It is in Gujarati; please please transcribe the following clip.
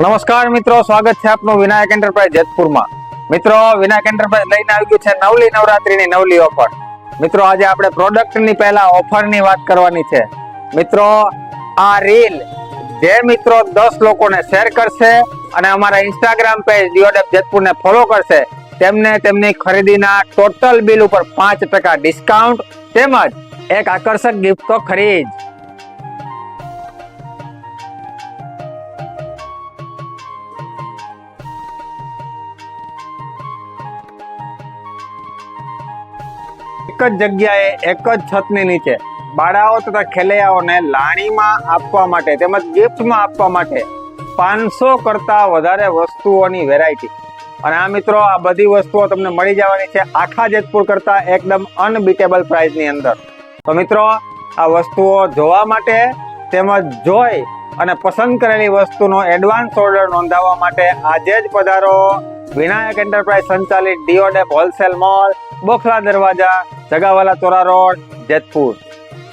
નમસ્કાર મિત્રો, સ્વાગત છે આપનું વિનાયક એન્ટરપ્રાઇઝ જેતપુરમાં। મિત્રો, વિનાયક એન્ટરપ્રાઇઝ લઈને આવી ગયું છે નવલી નવરાત્રીની નવલી ઓફર। મિત્રો, આજે આપણે પ્રોડક્ટની પહેલા ઓફરની વાત કરવાની છે। મિત્રો, આ રીલ જે મિત્રો 10 લોકોને શેર કરશે અને અમારા ઇન્સ્ટાગ્રામ પેજ ડીઓડેપ જેતપુરને ફોલો કરશે તેમને તેમની ખરીદીના ટોટલ બિલ ઉપર 5% ડિસ્કાઉન્ટ તેમજ એક આકર્ષક ગિફ્ટ તો ખરી જ। એક જ જગ્યાએ એક જ છતની નીચે બાળાઓ તથા ખેલૈયાઓને લાણીમાં આપવા માટે તેમજ ગિફ્ટમાં આપવા માટે 500 કરતા વધારે વસ્તુઓની વેરાયટી। અને આ મિત્રો, આ બધી વસ્તુઓ તમને મળી જવાની છે આખા જેતપુર કરતા એકદમ અનબીટેબલ પ્રાઇસની અંદર। તો મિત્રો, આ વસ્તુઓ જોવા માટે તેમજ જોઈ અને પસંદ કરેલી વસ્તુનો એડવાન્સ ઓર્ડર નોંધાવવા માટે આજે જ પધારો વિનાયક એન્ટરપ્રાઇઝ સંચાલિત ડીઓડેપ હોલસેલ મોલ, બોખલા દરવાજા, જગાવાલા ચોરા રોડ, જેતપુર।